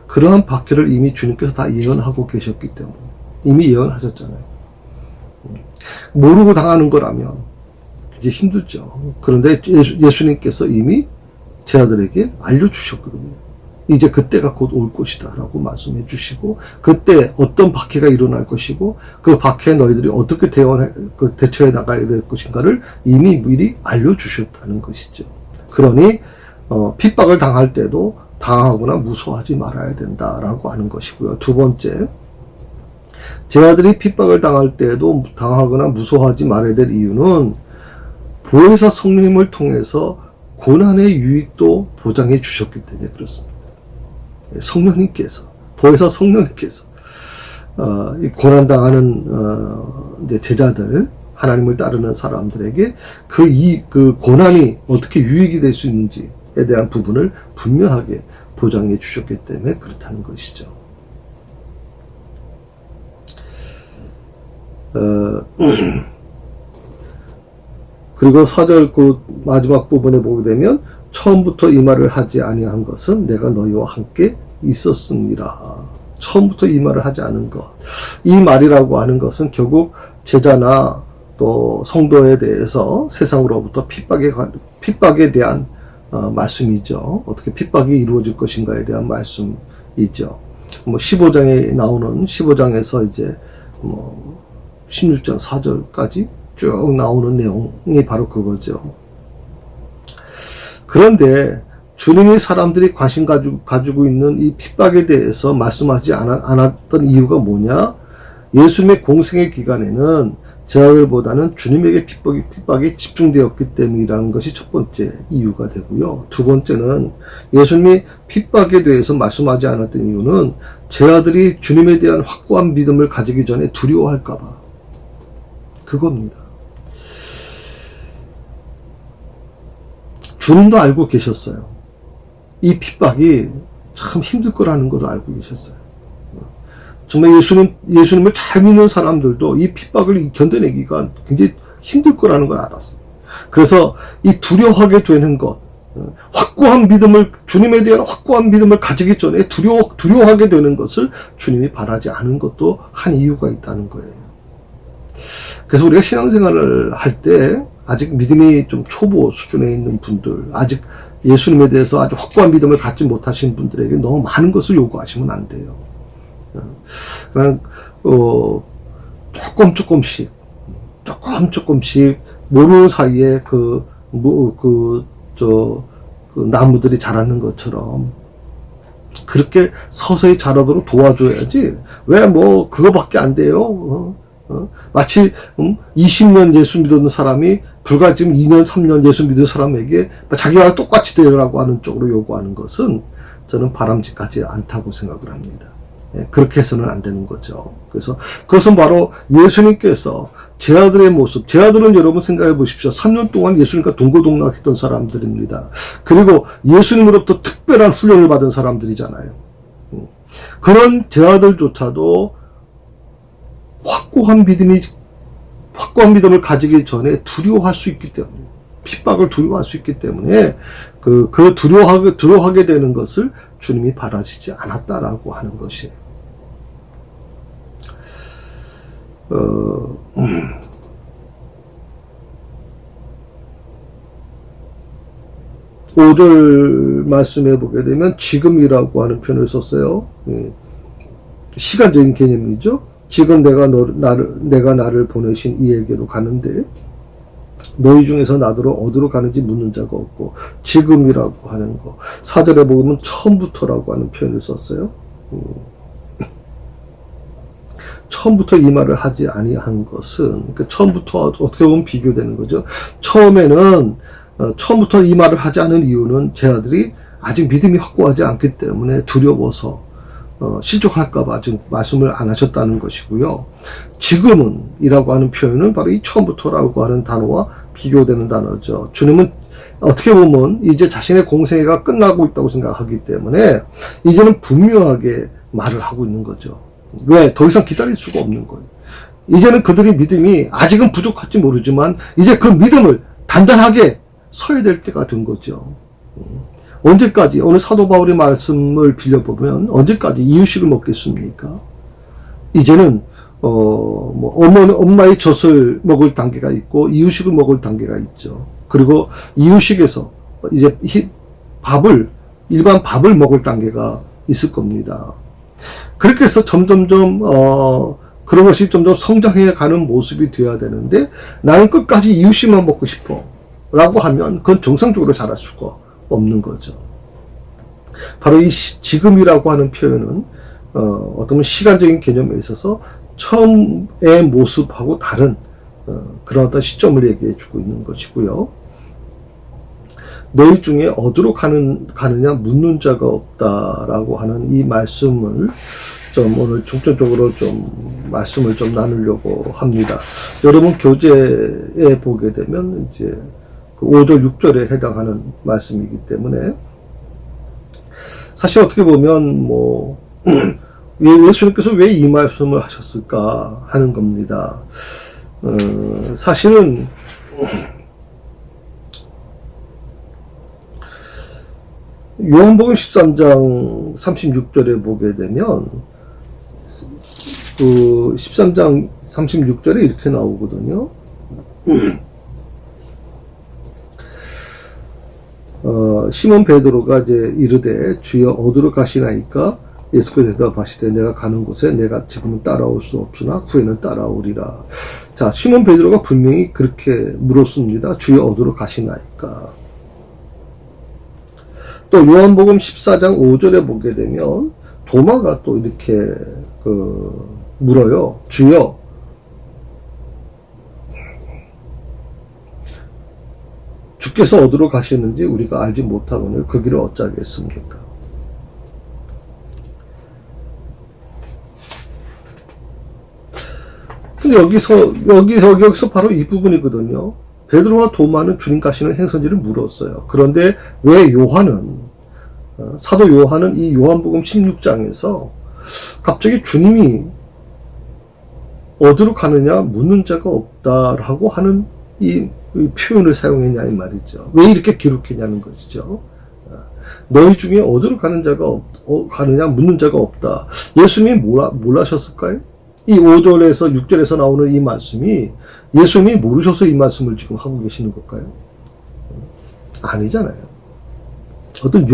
그러한 박해를 이미 주님께서 다 예언하고 계셨기 때문에 이미 예언하셨잖아요. 모르고 당하는 거라면 이제 힘들죠. 그런데 예수님께서 이미 제자들에게 알려주셨거든요. 이제 그때가 곧 올 것이다 라고 말씀해 주시고 그때 어떤 박해가 일어날 것이고 그 박해에 너희들이 어떻게 대처해 나가야 될 것인가를 이미 미리 알려주셨다는 것이죠. 그러니 핍박을 당할 때도 당하거나 무서워하지 말아야 된다라고 하는 것이고요. 두 번째, 제자들이 핍박을 당할 때에도 당하거나 무서워하지 말아야 될 이유는 보혜사 성령님을 통해서 고난의 유익도 보장해 주셨기 때문에 그렇습니다. 성령님께서, 보혜사 성령님께서, 이 고난당하는, 이제 제자들, 하나님을 따르는 사람들에게 그 고난이 어떻게 유익이 될 수 있는지에 대한 부분을 분명하게 보장해 주셨기 때문에 그렇다는 것이죠. 그리고 4절 그 마지막 부분에 보게 되면 처음부터 이 말을 하지 아니한 것은 내가 너희와 함께 있었습니다. 처음부터 이 말을 하지 않은 것. 이 말이라고 하는 것은 결국 제자나 또 성도에 대해서 세상으로부터 핍박에 대한 말씀이죠. 어떻게 핍박이 이루어질 것인가에 대한 말씀이죠. 15장에 나오는 15장에서 이제 16장 4절까지 쭉 나오는 내용이 바로 그거죠. 그런데 주님이 사람들이 관심 가지고 있는 이 핍박에 대해서 말씀하지 않았던 이유가 뭐냐? 예수님의 공생의 기간에는 제자들보다는 주님에게 핍박이 집중되었기 때문이라는 것이 첫 번째 이유가 되고요. 두 번째는 예수님이 핍박에 대해서 말씀하지 않았던 이유는 제자들이 주님에 대한 확고한 믿음을 가지기 전에 두려워할까 봐. 그겁니다. 주님도 알고 계셨어요. 이 핍박이 참 힘들 거라는 걸 알고 계셨어요. 정말 예수님을 잘 믿는 사람들도 이 핍박을 견뎌내기가 굉장히 힘들 거라는 걸 알았어요. 그래서 이 두려워하게 되는 것, 주님에 대한 확고한 믿음을 가지기 전에 두려워하게 되는 것을 주님이 바라지 않은 것도 한 이유가 있다는 거예요. 그래서 우리가 신앙생활을 할 때 아직 믿음이 좀 초보 수준에 있는 분들, 아직 예수님에 대해서 아주 확고한 믿음을 갖지 못하신 분들에게 너무 많은 것을 요구하시면 안 돼요. 그냥 조금씩 모르는 사이에 나무들이 자라는 것처럼 그렇게 서서히 자라도록 도와줘야지. 왜 그거밖에 안 돼요? 마치 20년 예수 믿었는 사람이 불과 지금 2년 3년 예수 믿은 사람에게 자기와 똑같이 되라고 하는 쪽으로 요구하는 것은 저는 바람직하지 않다고 생각을 합니다. 그렇게 해서는 안 되는 거죠. 그래서 그것은 바로 예수님께서 제자들의 모습, 제자들은 여러분 생각해 보십시오. 3년 동안 예수님과 동고동락했던 사람들입니다. 그리고 예수님으로부터 특별한 훈련을 받은 사람들이잖아요. 그런 제자들조차도 확고한 믿음을 가지기 전에 두려워할 수 있기 때문에, 핍박을 두려워할 수 있기 때문에, 두려워하게 되는 것을 주님이 바라시지 않았다라고 하는 것이에요. 5절 말씀해 보게 되면 지금이라고 하는 표현을 썼어요. 시간적인 개념이죠. 지금 내가 나를 보내신 이에게로 가는데 너희 중에서 나더러 어디로 가는지 묻는 자가 없고, 지금이라고 하는 거 4절에 보면 처음부터라고 하는 표현을 썼어요. 처음부터 이 말을 하지 아니한 것은, 그러니까 처음부터 어떻게 보면 비교되는 거죠. 처음부터 이 말을 하지 않은 이유는 제 아들이 아직 믿음이 확고하지 않기 때문에 두려워서 실족할까봐 아직 말씀을 안 하셨다는 것이고요. 지금은 이라고 하는 표현은 바로 이 처음부터라고 하는 단어와 비교되는 단어죠. 주님은 어떻게 보면 이제 자신의 공생애가 끝나고 있다고 생각하기 때문에 이제는 분명하게 말을 하고 있는 거죠. 왜? 더 이상 기다릴 수가 없는 거예요. 이제는 그들의 믿음이 아직은 부족할지 모르지만 이제 그 믿음을 단단하게 서야 될 때가 된 거죠. 언제까지, 오늘 사도 바울의 말씀을 빌려보면 언제까지 이유식을 먹겠습니까? 이제는 엄마의 젖을 먹을 단계가 있고 이유식을 먹을 단계가 있죠. 그리고 이유식에서 이제 일반 밥을 먹을 단계가 있을 겁니다. 그렇게 해서 점점점 그런 것이 점점 성장해 가는 모습이 되어야 되는데, 나는 끝까지 이유식만 먹고 싶어 라고 하면 그건 정상적으로 자랄 수가 없는 거죠. 바로 이 지금이라고 하는 표현은 어떤 시간적인 개념에 있어서 처음의 모습하고 다른 그런 어떤 시점을 얘기해 주고 있는 것이고요. 너희 중에 어디로 가느냐 묻는 자가 없다라고 하는 이 말씀을 좀 오늘 중점적으로 좀 말씀을 좀 나누려고 합니다. 여러분 교재에 보게 되면 이제 그 5절, 6절에 해당하는 말씀이기 때문에 사실 어떻게 보면 예수님께서 왜 이 말씀을 하셨을까 하는 겁니다. 사실은 요한복음 13장 36절에 보게 되면 그 13장 36절에 이렇게 나오거든요. 시몬 베드로가 이제 이르되 주여 어디로 가시나이까? 예수께서 대답하시되 내가 가는 곳에 내가 지금은 따라올 수 없으나 후에는 따라오리라. 자, 시몬 베드로가 분명히 그렇게 물었습니다. 주여 어디로 가시나이까? 또 요한복음 14장 5절에 보게 되면 도마가 또 이렇게 물어요. 주여 주께서 어디로 가시는지 우리가 알지 못하거늘 그 길을 어찌하겠습니까? 근데 여기서 바로 이 부분이거든요. 베드로와 도마는 주님 가시는 행선지를 물었어요. 그런데 왜 사도 요한은 이 요한복음 16장에서 갑자기 주님이 어디로 가느냐 묻는 자가 없다라고 하는 이 표현을 사용했냐 이 말이죠. 왜 이렇게 기록했냐는 것이죠. 너희 중에 어디로 가느냐 묻는 자가 없다. 예수님이 뭘 하셨을까요? 이 5절에서 6절에서 나오는 이 말씀이 예수님이 모르셔서 이 말씀을 지금 하고 계시는 걸까요? 아니잖아요. 어떤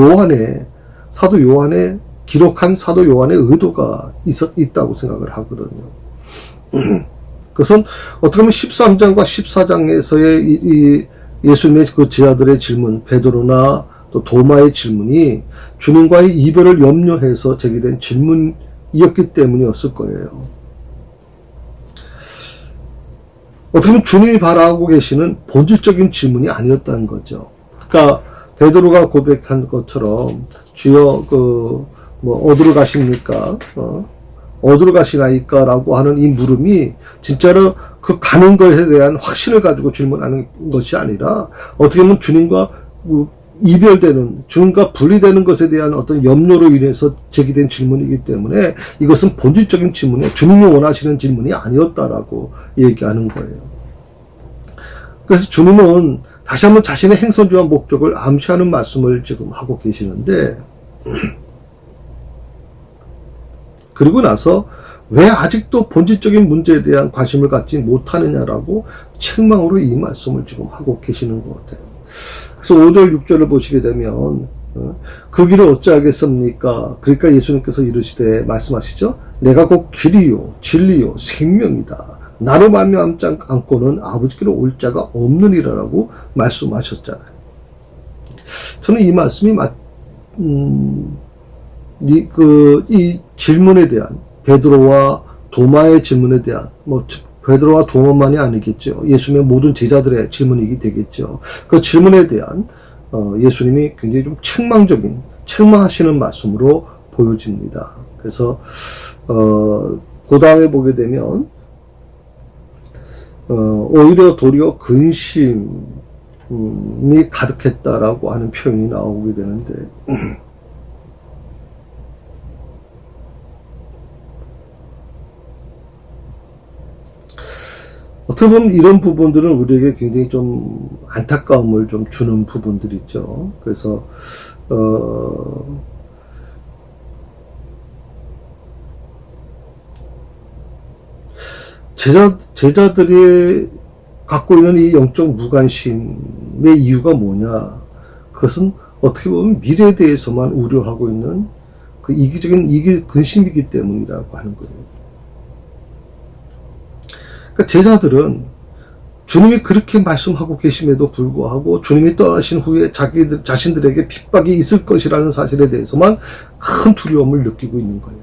사도 요한의 기록한 사도 요한의 의도가 있다고 생각을 하거든요. 그것은 어떻게 보면 13장과 14장에서의 이 예수님의 그 제자들의 질문, 베드로나 또 도마의 질문이 주님과의 이별을 염려해서 제기된 질문이었기 때문이었을 거예요. 어떻게 보면 주님이 바라고 계시는 본질적인 질문이 아니었다는 거죠. 그러니까 베드로가 고백한 것처럼 주여 어디로 가십니까? 어디로 가시나이까? 라고 하는 이 물음이 진짜로 그 가는 것에 대한 확신을 가지고 질문하는 것이 아니라 어떻게 보면 주님과 주님과 분리되는 것에 대한 어떤 염려로 인해서 제기된 질문이기 때문에 이것은 본질적인 질문이 주님이 원하시는 질문이 아니었다라고 얘기하는 거예요. 그래서 주님은 다시 한번 자신의 행선지와 목적을 암시하는 말씀을 지금 하고 계시는데, 그리고 나서 왜 아직도 본질적인 문제에 대한 관심을 갖지 못하느냐라고 책망으로 이 말씀을 지금 하고 계시는 것 같아요. 그래서 5절 6절을 보시게 되면 그 길을 어찌하겠습니까? 그러니까 예수님께서 이르시되 말씀하시죠. 내가 곧 길이요 진리요 생명이다. 나로 말미암지 않고는 아버지께로 올 자가 없느니라라고 말씀하셨잖아요. 저는 이 말씀이 이 질문에 대한 베드로와 도마의 질문에 대한 베드로와 도마만이 아니겠죠. 예수님의 모든 제자들의 질문이 되겠죠. 그 질문에 대한 예수님이 굉장히 좀 책망하시는 말씀으로 보여집니다. 그래서 그 다음에 보게 되면 오히려 도리어 근심이 가득했다라고 하는 표현이 나오게 되는데 어떻게 보면 이런 부분들은 우리에게 굉장히 좀 안타까움을 좀 주는 부분들이죠. 그래서 제자들이 갖고 있는 이 영적 무관심의 이유가 뭐냐? 그것은 어떻게 보면 미래에 대해서만 우려하고 있는 그 이기적인 근심이기 때문이라고 하는 거예요. 그러니까 제자들은 주님이 그렇게 말씀하고 계심에도 불구하고 주님이 떠나신 후에 자신들에게 핍박이 있을 것이라는 사실에 대해서만 큰 두려움을 느끼고 있는 거예요.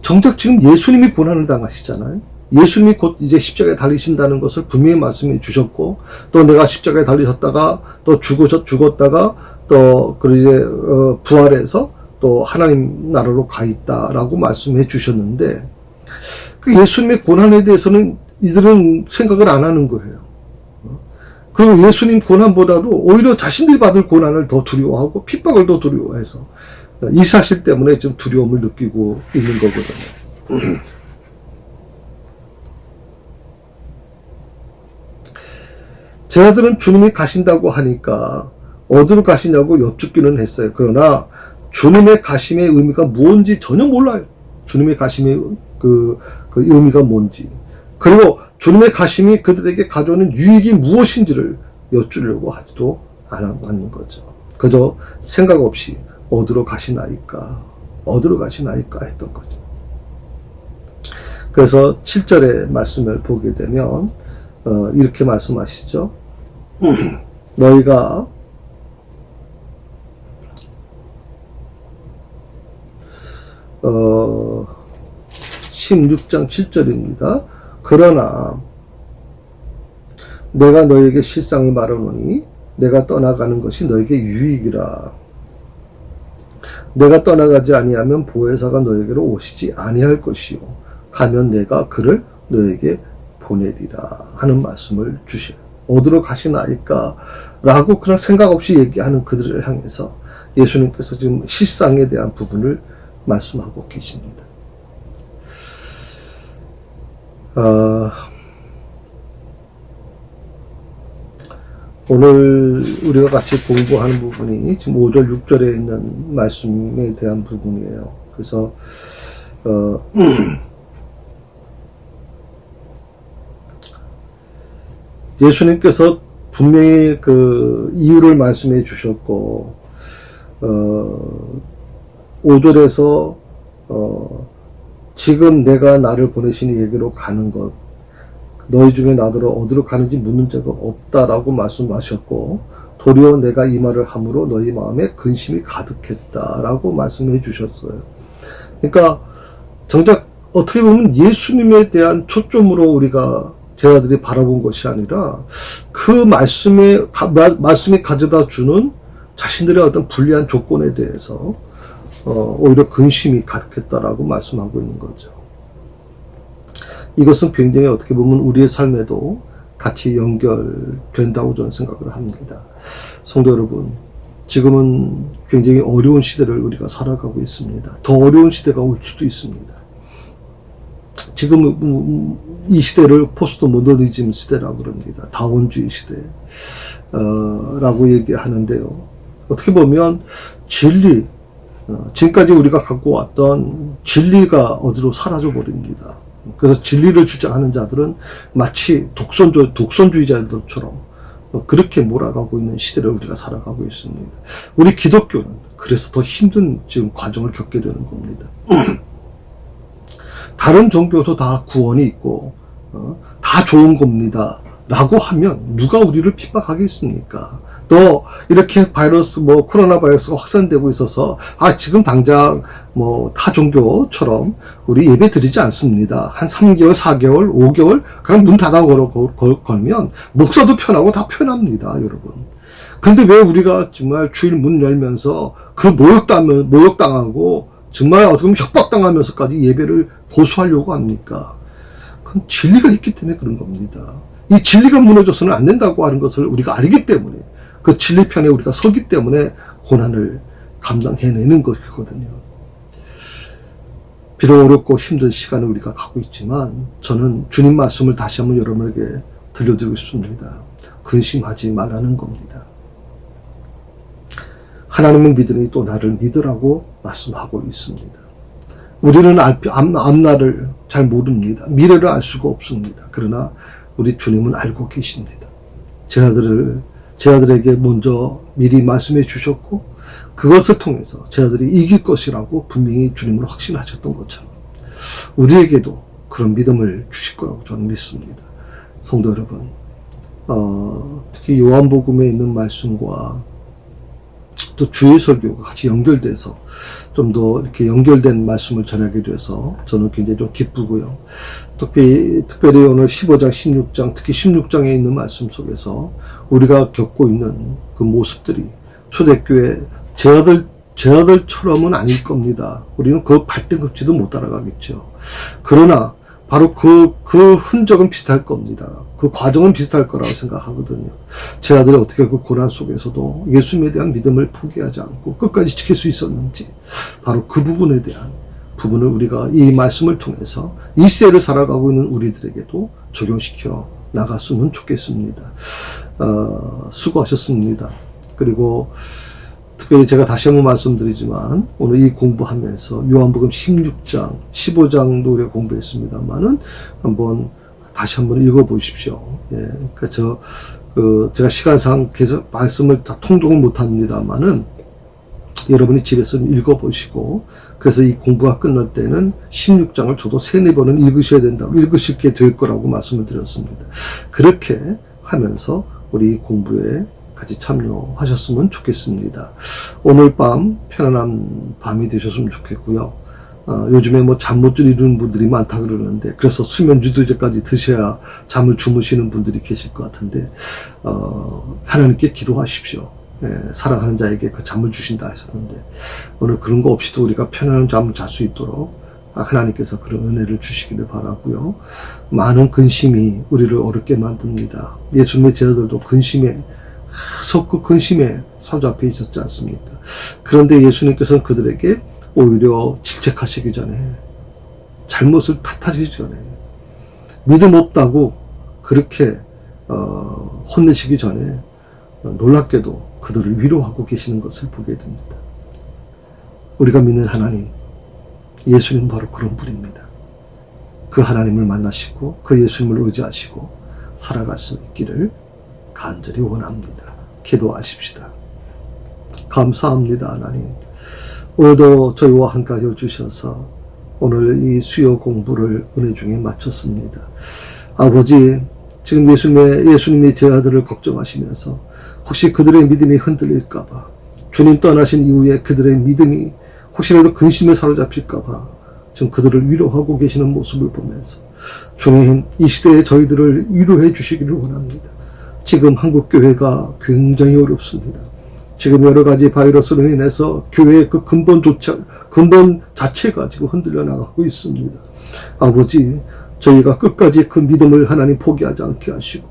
정작 지금 예수님이 고난을 당하시잖아요. 예수님이 곧 이제 십자가에 달리신다는 것을 분명히 말씀해 주셨고, 또 내가 십자가에 달리셨다가 또 죽었다가 또 이제 부활해서 또 하나님 나라로 가 있다라고 말씀해 주셨는데, 그 예수님의 고난에 대해서는 이들은 생각을 안 하는 거예요. 그리고 예수님 고난보다도 오히려 자신들이 받을 고난을 더 두려워하고 핍박을 더 두려워해서 이 사실 때문에 좀 두려움을 느끼고 있는 거거든요. 제자들은 주님이 가신다고 하니까 어디로 가시냐고 여쭙기는 했어요. 그러나 주님의 가심의 의미가 뭔지 전혀 몰라요. 주님의 가심의 그 의미가 뭔지, 그리고 주님의 가심이 그들에게 가져오는 유익이 무엇인지를 여쭈려고 하지도 않는 거죠. 그저 생각 없이 어디로 가시나이까 했던 거죠. 그래서 7절의 말씀을 보게 되면 이렇게 말씀하시죠. 너희가 16장 7절입니다. 그러나 내가 너에게 실상을 말하노니 내가 떠나가는 것이 너에게 유익이라. 내가 떠나가지 아니하면 보혜사가 너에게로 오시지 아니할 것이요 가면 내가 그를 너에게 보내리라 하는 말씀을 주셔요. 어디로 가시나이까 라고 그런 생각 없이 얘기하는 그들을 향해서 예수님께서 지금 실상에 대한 부분을 말씀하고 계십니다. 오늘 우리가 같이 공부하는 부분이 지금 5절, 6절에 있는 말씀에 대한 부분이에요. 그래서 예수님께서 분명히 그 이유를 말씀해 주셨고 5절에서 지금 내가 나를 보내신 이에게로 가는 것, 너희 중에 나더러 어디로 가는지 묻는 자가 없다라고 말씀하셨고, 도리어 내가 이 말을 함으로 너희 마음에 근심이 가득했다라고 말씀해 주셨어요. 그러니까 정작 어떻게 보면 예수님에 대한 초점으로 우리가 제자들이 바라본 것이 아니라 그 말씀이 가져다 주는 자신들의 어떤 불리한 조건에 대해서 오히려 근심이 가득했다라고 말씀하고 있는 거죠. 이것은 굉장히 어떻게 보면 우리의 삶에도 같이 연결된다고 저는 생각을 합니다. 성도 여러분, 지금은 굉장히 어려운 시대를 우리가 살아가고 있습니다. 더 어려운 시대가 올 수도 있습니다. 지금 이 시대를 포스트 모더니즘 시대라고 그럽니다. 다원주의 시대 라고 얘기하는데요. 어떻게 보면 진리, 지금까지 우리가 갖고 왔던 진리가 어디로 사라져 버립니다. 그래서 진리를 주장하는 자들은 마치 독선주의자들처럼 그렇게 몰아가고 있는 시대를 우리가 살아가고 있습니다. 우리 기독교는 그래서 더 힘든 지금 과정을 겪게 되는 겁니다. 다른 종교도 다 구원이 있고 다 좋은 겁니다 라고 하면 누가 우리를 핍박하겠습니까? 또 또 이렇게 코로나 바이러스가 확산되고 있어서 지금 당장 타 종교처럼 우리 예배 드리지 않습니다. 한 3개월, 4개월, 5개월 그냥 문 닫아 걸면 목사도 편하고 다 편합니다, 여러분. 근데 왜 우리가 정말 주일 문 열면서 그 모욕당하고 정말 어떻게 보면 협박당하면서까지 예배를 고수하려고 합니까? 그건 진리가 있기 때문에 그런 겁니다. 이 진리가 무너져서는 안 된다고 하는 것을 우리가 알기 때문에, 그 진리 편에 우리가 서기 때문에 고난을 감당해내는 것이거든요. 비록 어렵고 힘든 시간을 우리가 가고 있지만 저는 주님 말씀을 다시 한번 여러분에게 들려드리고 싶습니다. 근심하지 말라는 겁니다. 하나님을 믿으니 또 나를 믿으라고 말씀하고 있습니다. 우리는 앞날을 잘 모릅니다. 미래를 알 수가 없습니다. 그러나 우리 주님은 알고 계십니다. 제 아들에게 먼저 미리 말씀해 주셨고 그것을 통해서 제 아들이 이길 것이라고 분명히 주님을 확신하셨던 것처럼 우리에게도 그런 믿음을 주실 거라고 저는 믿습니다. 성도 여러분, 특히 요한복음에 있는 말씀과 또 주의 설교가 같이 연결돼서 좀 더 이렇게 연결된 말씀을 전하게 돼서 저는 굉장히 좀 기쁘고요. 특별히 오늘 15장, 16장, 특히 16장에 있는 말씀 속에서 우리가 겪고 있는 그 모습들이 초대교회 제 아들처럼은 아닐 겁니다. 우리는 그 발등급지도 못 따라가겠죠. 그러나 바로 그 흔적은 비슷할 겁니다. 그 과정은 비슷할 거라고 생각하거든요. 제 아들이 어떻게 그 고난 속에서도 예수님에 대한 믿음을 포기하지 않고 끝까지 지킬 수 있었는지, 바로 그 부분에 대한 부분을 우리가 이 말씀을 통해서 이 세를 살아가고 있는 우리들에게도 적용시켜 나갔으면 좋겠습니다. 수고하셨습니다. 그리고 특별히 제가 다시 한번 말씀드리지만 오늘 이 공부하면서 요한복음 16장, 15장도 우리가 공부했습니다만은 다시 한번 읽어보십시오. 예, 제가 시간상 계속 말씀을 다 통독을 못합니다만은 여러분이 집에서 읽어보시고, 그래서 이 공부가 끝날 때는 16장을 저도 3-4번은 읽으셔야 된다고, 읽으시게 될 거라고 말씀을 드렸습니다. 그렇게 하면서 우리 공부에 같이 참여하셨으면 좋겠습니다. 오늘 밤 편안한 밤이 되셨으면 좋겠고요. 요즘에 잠 못 이루는 분들이 많다 그러는데, 그래서 수면 유도제까지 드셔야 잠을 주무시는 분들이 계실 것 같은데, 하나님께 기도하십시오. 사랑하는 자에게 그 잠을 주신다 하셨는데, 오늘 그런 거 없이도 우리가 편안한 잠을 잘 수 있도록 하나님께서 그런 은혜를 주시기를 바라고요. 많은 근심이 우리를 어렵게 만듭니다. 예수님의 제자들도 적극 근심에 사자앞에 있었지 않습니까? 그런데 예수님께서는 그들에게 오히려 질책하시기 전에, 잘못을 탓하시기 전에, 믿음 없다고 그렇게 혼내시기 전에 놀랍게도 그들을 위로하고 계시는 것을 보게 됩니다. 우리가 믿는 하나님, 예수님 바로 그런 분입니다. 그 하나님을 만나시고 그 예수님을 의지하시고 살아갈 수 있기를 간절히 원합니다. 기도하십시다. 감사합니다, 하나님. 오늘도 저희와 함께 해주셔서 오늘 이 수요 공부를 은혜 중에 마쳤습니다. 아버지, 지금 예수님의 제 아들을 걱정하시면서 혹시 그들의 믿음이 흔들릴까봐, 주님 떠나신 이후에 그들의 믿음이 혹시라도 근심에 사로잡힐까봐 지금 그들을 위로하고 계시는 모습을 보면서, 주님, 이 시대에 저희들을 위로해 주시기를 원합니다. 지금 한국교회가 굉장히 어렵습니다. 지금 여러 가지 바이러스로 인해서 교회의 그 근본 자체가 지금 흔들려 나가고 있습니다. 아버지, 저희가 끝까지 그 믿음을 하나님 포기하지 않게 하시고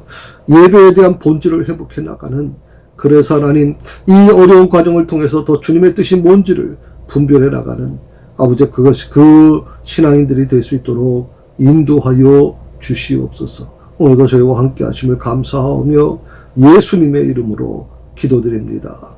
예배에 대한 본질을 회복해 나가는, 그래서 하나님 이 어려운 과정을 통해서 더 주님의 뜻이 뭔지를 분별해 나가는 아버지, 그것이 그 신앙인들이 될 수 있도록 인도하여 주시옵소서. 오늘도 저희와 함께 하심을 감사하며 예수님의 이름으로 기도드립니다.